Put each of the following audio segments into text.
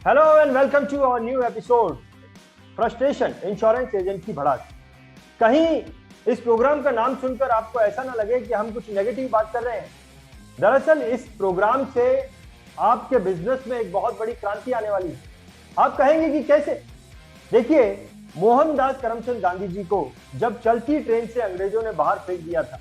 Hello and welcome to our new episode frustration insurance agent की भड़ास। कहीं इस प्रोग्राम का नाम सुनकर आपको ऐसा ना लगे कि हम कुछ नेगेटिव बात कर रहे हैं। दरअसल इस प्रोग्राम से आपके बिजनेस में एक बहुत बड़ी क्रांति आने वाली है। आप कहेंगे कि कैसे? देखिए, मोहनदास करमचंद गांधी जी को जब चलती ट्रेन से अंग्रेजों ने बाहर फेंक दिया था,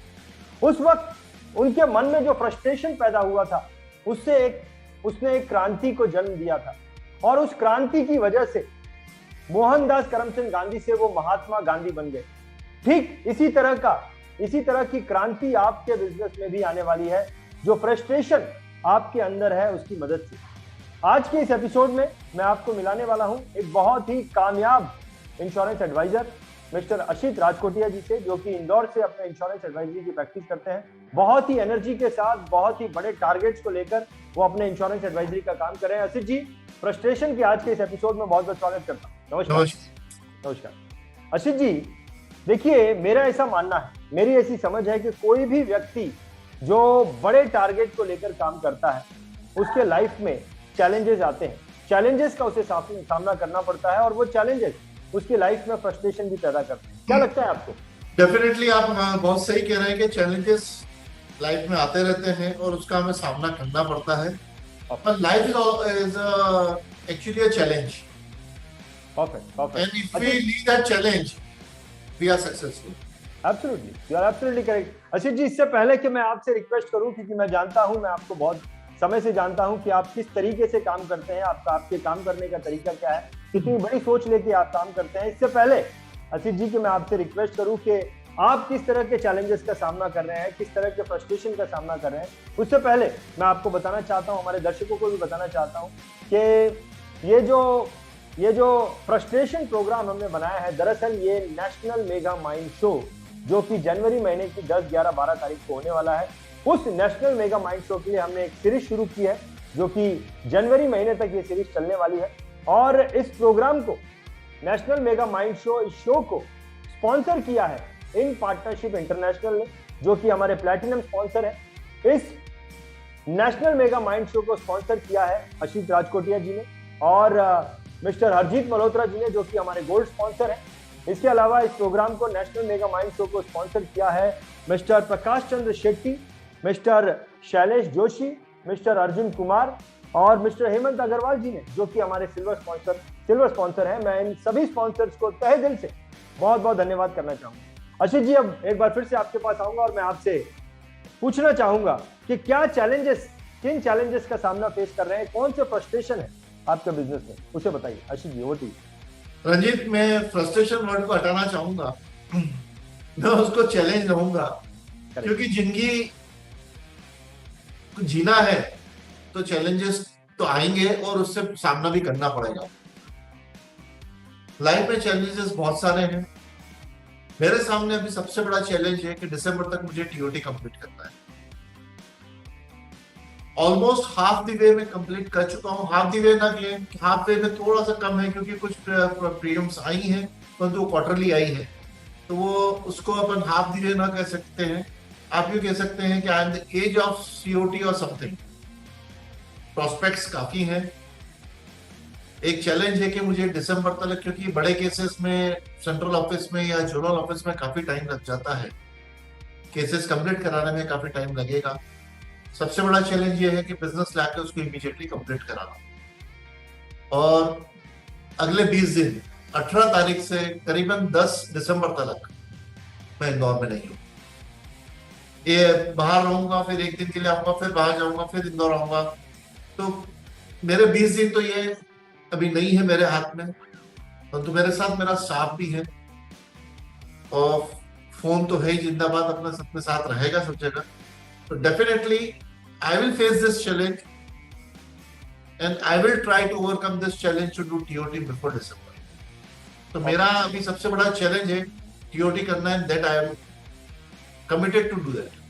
उस वक्त उनके मन में जो फ्रस्ट्रेशन पैदा हुआ था उसने एक क्रांति को जन्म दिया था। और उस क्रांति की वजह से मोहनदास करमचंद गांधी से वो महात्मा गांधी बन गए। ठीक इसी तरह की क्रांति आपके बिजनेस में भी आने वाली है, जो फ्रस्ट्रेशन आपके अंदर है उसकी मदद से। आज के इस एपिसोड में मैं आपको मिलाने वाला हूं एक बहुत ही कामयाब insurance advisor mister Ashit Rajkotia ji से, जो कि इंदौर से अपने इंश्योरेंस एडवाइजरी की प्रैक्टिस करते हैं। बहुत ही एनर्जी के साथ, बहुत ही बड़े टारगेट्स को लेकर वो अपने इंश्योरेंस एडवाइजरी का काम कर रहे हैं। अशित जी, फ्रस्ट्रेशन के आज के इस एपिसोड में बहुत बहुत स्वागत करता हूँ। नमस्कार अशित जी। देखिए, मेरा ऐसा मानना है, मेरी ऐसी समझ है कि कोई भी व्यक्ति जो बड़े टारगेट को लेकर काम करता है, उसके लाइफ में चैलेंजेस आते हैं। चैलेंजेस का उसे सामना करना पड़ता है और वो चैलेंजेस उसकी लाइफ में फ्रस्ट्रेशन भी पैदा करते हैं। क्या लगता है आपको? डेफिनेटली आप बहुत सही कह रहे हैं कि चैलेंजेस लाइफ में आते रहते हैं और उसका हमें सामना करना पड़ता है। पर life is actually a challenge. Perfect. And if we leave that challenge we are successful. Absolutely, you are absolutely correct. Ashit ji, इससे पहले कि मैं आपसे रिक्वेस्ट करूं, क्योंकि मैं जानता हूं, मैं आपको बहुत समय से जानता हूं कि आप किस तरीके से काम करते हैं, आपके काम करने का तरीका क्या है, कितनी बड़ी सोच लेके आप काम करते हैं। इससे पहले अशित जी कि मैं आपसे रिक्वेस्ट करूं कि आप किस तरह के चैलेंजेस का सामना कर रहे हैं, किस तरह के फ्रस्ट्रेशन का सामना कर रहे हैं, उससे पहले मैं आपको बताना चाहता हूं, हमारे दर्शकों को भी बताना चाहता हूं कि ये जो फ्रस्ट्रेशन प्रोग्राम हमने बनाया है, दरअसल ये नेशनल मेगा माइंड शो, जो कि जनवरी महीने की 10, 11, 12 तारीख को होने वाला है, उस नेशनल मेगा माइंड शो के लिए हमने एक सीरीज शुरू की है, जो कि जनवरी महीने तक ये सीरीज चलने वाली है। और इस प्रोग्राम को, नेशनल मेगा माइंड शो, इस शो को स्पॉन्सर किया है इन पार्टनरशिप इंटरनेशनल ने, जो कि हमारे प्लैटिनम स्पॉन्सर है। इस नेशनल मेगा माइंड शो को स्पॉन्सर किया है अशित राजकोटिया जी ने और मिस्टर हरजीत मल्होत्रा जी ने, जो कि हमारे गोल्ड स्पॉन्सर है। इसके अलावा इस प्रोग्राम को, नेशनल मेगा माइंड शो को स्पॉन्सर किया है mister Prakash Chandra Shetty, mister Shailesh Joshi, mister Arjun Kumar और मिस्टर हेमंत अग्रवाल जी ने, जो कि हमारे सिल्वर स्पॉन्सर हैं। मैं इन सभी स्पॉन्सर्स को तहे दिल से बहुत बहुत धन्यवाद करना चाहूंगा। अशित जी, अब एक बार फिर से आपके पास आऊंगा और मैं आपसे पूछना चाहूंगा कि किन चैलेंजेस का सामना फेस कर रहे हैं, कौन से फ्रस्ट्रेशन है आपके बिजनेस में, उसे बताइए। अशित जी, वो रंजीत, मैं फ्रस्ट्रेशन वर्ड को हटाना चाहूंगा। मैं उसको चैलेंज रहूंगा, क्योंकि जिंदगी जीना है तो चैलेंजेस तो आएंगे और उससे सामना भी करना पड़ेगा। लाइफ में चैलेंजेस बहुत सारे हैं। मेरे सामने अभी सबसे बड़ा चैलेंज है कि दिसंबर तक मुझे टीओटी कंप्लीट करना है। ऑलमोस्ट हाफ द वे में कंप्लीट कर चुका हूँ। हाफ द वे ना कि हाफ वे में थोड़ा सा कम है, क्योंकि कुछ प्रीलिम्स आई हैं, परंतु वो क्वार्टरली आई है, तो वो उसको अपन हाफ द वे ना कह सकते हैं। आप ये कह सकते हैं कि I am the age of COT और समथिंग। प्रोस्पेक्ट्स काफी हैं। एक चैलेंज है कि मुझे दिसंबर तक, क्योंकि बड़े केसेस में सेंट्रल ऑफिस में या जोनल ऑफिस में काफी टाइम लग जाता है, केसेस कंप्लीट कराने में काफी टाइम लगेगा। सबसे बड़ा चैलेंज ये है कि बिजनेस लाके उसको इमीडिएटली कंप्लीट कराना। और अगले 20 दिन 18 तारीख से करीबन 10 दिसंबर तक मैं इंदौर में नहीं हूँ। ये बाहर रहूंगा, फिर एक दिन के लिए आऊंगा, फिर बाहर जाऊंगा, फिर इंदौर आऊंगा। तो मेरे 20 दिन तो ये अभी नहीं है मेरे हाथ में, परंतु मेरे साथ मेरा स्टाफ भी है और फोन तो है ही जिंदाबाद, अपने साथ रहेगा सब जगह। तो definitely I will face this challenge and I will try to overcome this challenge to do TOT before December. तो मेरा अभी सबसे बड़ा चैलेंज है टीओटी करना, and that I am committed to do that.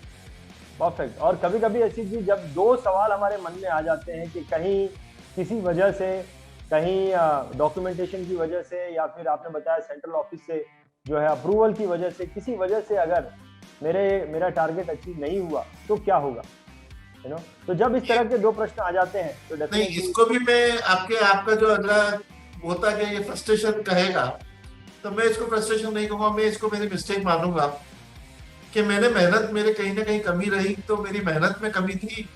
Perfect. और कभी कभी अशित जी, जब दो सवाल हमारे मन में आ जाते हैं कि कहीं किसी वजह से, कहीं डॉक्यूमेंटेशन की वजह से, या फिर आपने बताया सेंट्रल ऑफिस से जो है अप्रूवल की वजह से, किसी वजह से अगर मेरा टारगेट अचीव नहीं हुआ तो क्या होगा? तो जब इस तरह के दो प्रश्न आ जाते हैं तो नहीं, डेफिनेटली इसको भी मैं आपका जो अगला होता है कि ये फ्रस्ट्रेशन कहेगा, तो मैं इसको फ्रस्ट्रेशन नहीं कहूंगा, मैं इसको मेरी मिस्टेक मानूंगा कि मैंने मेहनत, मेरे कहीं ना कहीं कमी रही, तो मेरी मेहनत में कमी थी,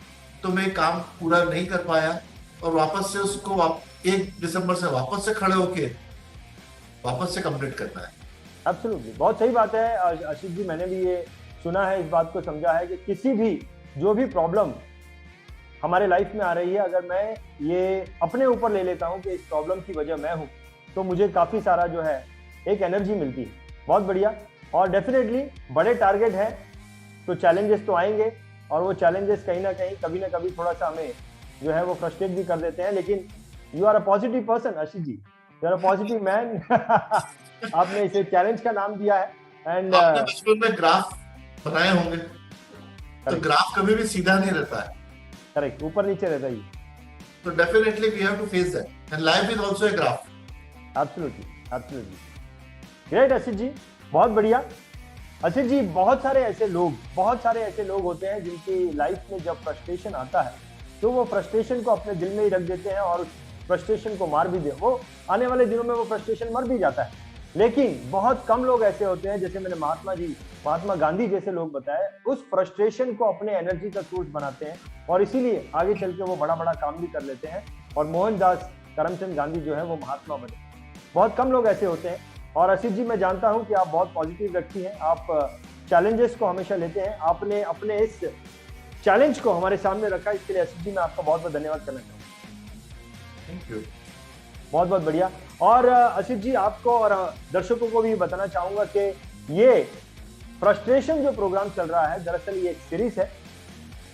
तो मैं काम पूरा नहीं कर पाया, और वापस से उसको 1 दिसंबर से वापस से खड़े होके वापस से कंप्लीट करना है। एब्सोल्युटली, बहुत सही बात है आशीष जी। मैंने भी ये सुना है, इस बात को समझा है कि किसी भी जो भी प्रॉब्लम हमारे लाइफ में आ रही है, अगर मैं ये अपने ऊपर ले लेता हूँ कि इस प्रॉब्लम की वजह मैं हूँ, तो मुझे काफी सारा जो है एक एनर्जी मिलती है। बहुत बढ़िया। और डेफिनेटली बड़े टारगेट है तो चैलेंजेस तो आएंगे, और वो चैलेंजेस कहीं ना कहीं कभी ना कभी थोड़ा सा हमें जो है वो फ्रस्ट्रेट भी कर देते हैं, लेकिन you are a positive person Ashish ji, you are a positive man. आपने इसे चैलेंज का नाम दिया है। एंड आपने बचपन में ग्राफ बनाए होंगे, तो ग्राफ कभी भी सीधा नहीं रहता है। करेक्ट, ऊपर नीचे रहता ही। तो definitely we have to face that, and life is also a graph. Absolutely, absolutely. Great Ashish ji, बहुत बढ़िया। आशीष जी, बहुत सारे ऐसे लोग होते हैं जिनकी लाइफ में जब फ्रस्ट्रेशन आता है तो वो फ्रस्ट्रेशन को अपने दिल में ही रख देते हैं और उस फ्रस्ट्रेशन को मार भी दे, वो आने वाले दिनों में वो फ्रस्ट्रेशन मर भी जाता है। लेकिन बहुत कम लोग ऐसे होते हैं, जैसे मैंने महात्मा गांधी जैसे लोग बताए, उस फ्रस्ट्रेशन को अपने एनर्जी का सोर्स बनाते हैं और इसीलिए आगे चल के वो बड़ा बड़ा काम भी कर लेते हैं, और मोहनदास करमचंद गांधी जो है वो महात्मा बने। बहुत कम लोग ऐसे होते हैं। और आशीष जी, मैं जानता हूं कि आप बहुत पॉजिटिव व्यक्ति हैं, आप चैलेंजेस को हमेशा लेते हैं। आपने अपने इस चैलेंज को हमारे सामने रखा, इसके लिए आशीष जी मैं आपका बहुत बहुत धन्यवाद करना चाहूंगा। Thank you. बहुत बहुत बढ़िया। और आशीष जी, आपको और दर्शकों को भी बताना चाहूंगा कि ये फ्रस्ट्रेशन जो प्रोग्राम चल रहा है, दरअसल ये एक सीरीज है,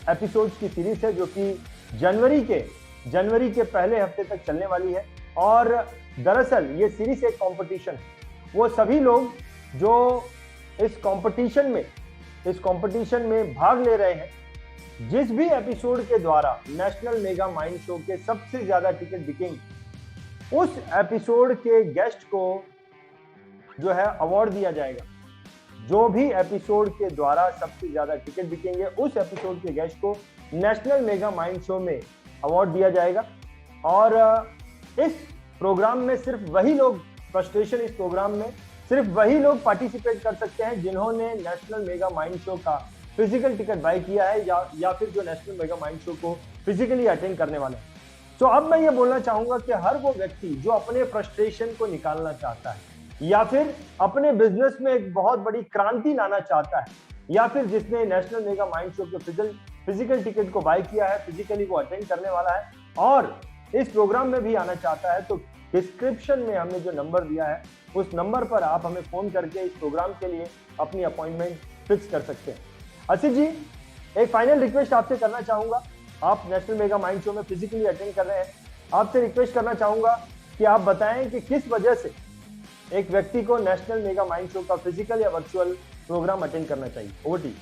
एपिसोड्स की सीरीज है, जो कि जनवरी के पहले हफ्ते तक चलने वाली है। और दरअसल ये सीरीज एक कंपटीशन है। वो सभी लोग जो इस कंपटीशन में भाग ले रहे हैं, जिस भी एपिसोड के द्वारा नेशनल मेगा माइंड शो के सबसे ज्यादा टिकट बिकेंगे, उस एपिसोड के गेस्ट को जो है अवार्ड दिया जाएगा। जो भी एपिसोड के द्वारा सबसे ज्यादा टिकट बिकेंगे, उस एपिसोड के गेस्ट को नेशनल मेगा माइंड शो में अवार्ड दिया जाएगा। और इस प्रोग्राम में सिर्फ वही लोग, फ्रस्ट्रेशन इस प्रोग्राम में सिर्फ वही लोग पार्टिसिपेट कर सकते हैं जिन्होंने नेशनल मेगा माइंड शो का फिजिकल टिकट बाय किया है, या फिर जो नेशनल मेगा माइंड शो को फिजिकली अटेंड करने वाले हैं। तो अब मैं ये बोलना चाहूंगा कि हर वो व्यक्ति जो अपने फ्रस्ट्रेशन को निकालना चाहता है, या फिर अपने बिजनेस में एक बहुत बड़ी क्रांति लाना चाहता है, या फिर जिसने नेशनल मेगा माइंड शो के फिजिकल टिकट को बाय किया है, फिजिकली वो अटेंड करने वाला है और इस प्रोग्राम में भी आना चाहता है, तो डिस्क्रिप्शन में हमने जो नंबर दिया है, उस नंबर पर आप हमें फोन करके इस प्रोग्राम के लिए अपनी अपॉइंटमेंट फिक्स कर सकते हैं। आशीष जी, एक फाइनल रिक्वेस्ट आपसे करना चाहूंगा। आप नेशनल मेगा माइंड शो में फिजिकली अटेंड कर रहे हैं, आपसे रिक्वेस्ट करना चाहूंगा कि आप बताएं कि किस वजह से एक व्यक्ति को नेशनल मेगा माइंड शो का फिजिकल या वर्चुअल प्रोग्राम अटेंड करना चाहिए। Over to you.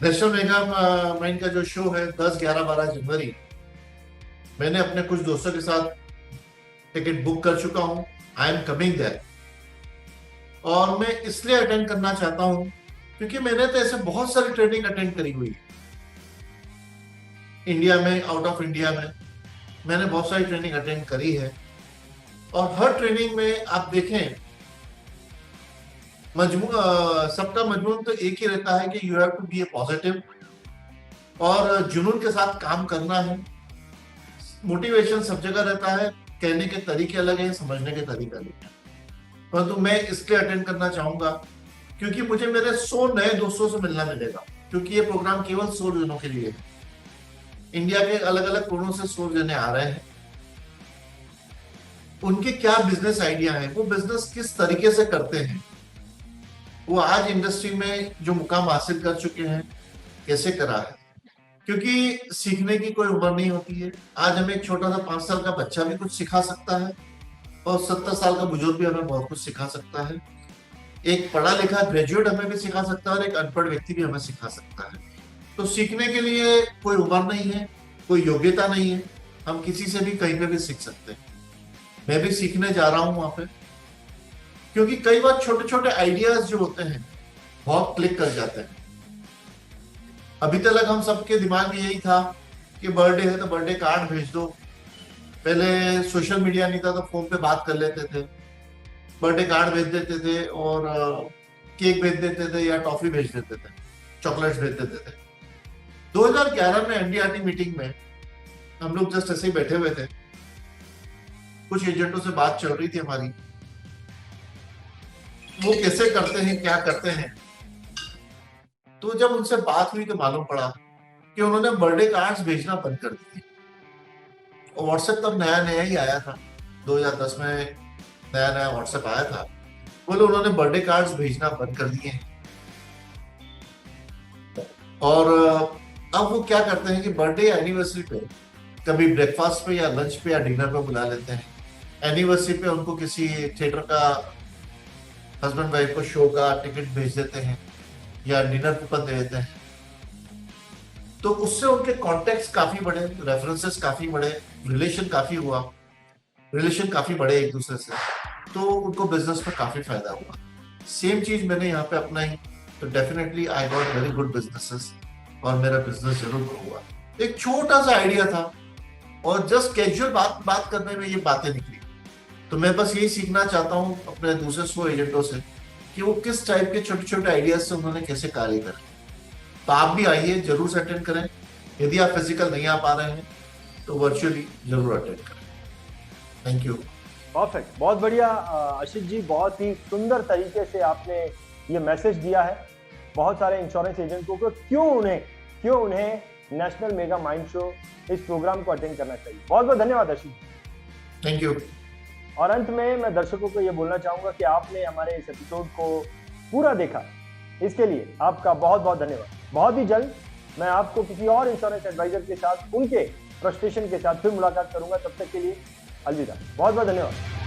National mega mind का जो शो है 10, 11, 12 जनवरी, मैंने अपने कुछ दोस्तों के साथ टिकट बुक कर चुका हूं। आई एम कमिंग देयर, और मैं इसलिए अटेंड करना चाहता हूं क्योंकि मैंने तो ऐसे बहुत सारी ट्रेनिंग अटेंड करी हुई है, इंडिया में, आउट ऑफ इंडिया में मैंने बहुत सारी ट्रेनिंग अटेंड करी है। और हर ट्रेनिंग में आप देखें, सबका मजमून तो एक ही रहता है कि you have to be a positive, और जुनून के साथ काम करना है। मोटिवेशन सब जगह रहता है, कहने के तरीके अलग हैं, समझने के तरीके अलग हैं। परंतु मैं इसलिए अटेंड करना चाहूंगा क्योंकि मुझे मेरे 100 नए दोस्तों से मिलना मिलेगा, क्योंकि ये प्रोग्राम केवल 100 जनों के लिए है। इंडिया के अलग अलग कोनों से 100 जने आ रहे हैं। उनके क्या बिजनेस आइडिया है, वो बिजनेस किस तरीके से करते हैं, वो आज इंडस्ट्री में जो मुकाम हासिल कर चुके हैं कैसे करा है। क्योंकि सीखने की कोई उम्र नहीं होती है। आज हमें एक छोटा सा 5 साल का बच्चा भी कुछ सिखा सकता है, और 70 साल का बुजुर्ग भी हमें बहुत कुछ सिखा सकता है। एक पढ़ा लिखा ग्रेजुएट हमें भी सिखा सकता है, और एक अनपढ़ व्यक्ति भी हमें सिखा सकता है। तो सीखने के लिए कोई उम्र नहीं है, कोई योग्यता नहीं है, हम किसी से भी कहीं पे भी सीख सकते हैं। मैं भी सीखने जा रहा हूँ वहां पे, क्योंकि कई बार छोटे छोटे आइडियाज जो होते हैं बहुत क्लिक कर जाते हैं। अभी तक हम सबके दिमाग में यही था कि बर्थडे है तो बर्थडे कार्ड भेज दो। पहले सोशल मीडिया नहीं था तो फोन पे बात कर लेते थे, बर्थडे कार्ड भेज देते थे और केक भेज देते थे या टॉफी भेज देते थे, चॉकलेट्स भेज देते थे। 2011 में एनडीआरटी मीटिंग में हम लोग जस्ट ऐसे ही बैठे हुए थे, कुछ एजेंटों से बात चल रही थी हमारी, वो कैसे करते हैं क्या करते हैं। तो जब उनसे बात हुई तो मालूम पड़ा कि उन्होंने बर्थडे कार्ड्स भेजना बंद कर दिए। और व्हाट्सएप तब नया नया ही आया था, 2010 में नया नया व्हाट्सएप आया था। बोले उन्होंने बर्थडे कार्ड्स भेजना बंद कर दिए हैं। और अब वो क्या करते हैं कि बर्थडे एनिवर्सरी पे कभी ब्रेकफास्ट पे या लंच पे या डिनर पे बुला लेते हैं। एनिवर्सरी पे उनको किसी थिएटर का, हस्बैंड वाइफ को शो का टिकट भेज देते हैं या डिनर कूपन दे देते हैं। तो उससे उनके कॉन्टेक्ट काफी बढ़े, रेफरेंसेस काफी बढ़े, रिलेशन काफी बढ़े एक दूसरे से, तो उनको बिजनेस में काफी फायदा हुआ। सेम चीज मैंने यहाँ पे अपनाई, तो definitely I got very good businesses और मेरा बिजनेस जरूर ग्रो हुआ। एक छोटा सा आइडिया था और जस्ट कैजुअल बात करने में ये बातें निकली। तो मैं बस यही सीखना चाहता हूँ अपने दूसरे 100 एजेंटों से कि वो किस टाइप के छोटे छोटे आइडियाज से उन्होंने कैसे कार्य करें। तो आप भी आइए, जरूर से अटेंड करें। यदि आप फिजिकल नहीं आ पा रहे हैं तो वर्चुअली जरूर अटेंड करें। Thank you. परफेक्ट, बहुत बढ़िया आशीष जी, बहुत ही सुंदर तरीके से आपने ये मैसेज दिया है बहुत सारे इंश्योरेंस एजेंटों को क्यों उन्हें नेशनल मेगा माइंड शो इस प्रोग्राम को अटेंड करना चाहिए। बहुत बहुत धन्यवाद आशीष। Thank you. और अंत में मैं दर्शकों को ये बोलना चाहूंगा कि आपने हमारे इस एपिसोड को पूरा देखा, इसके लिए आपका बहुत बहुत धन्यवाद। बहुत ही जल्द मैं आपको किसी और इंश्योरेंस एडवाइजर के साथ उनके फ्रस्ट्रेशन के साथ फिर मुलाकात करूंगा। तब तक के लिए अलविदा, बहुत बहुत धन्यवाद।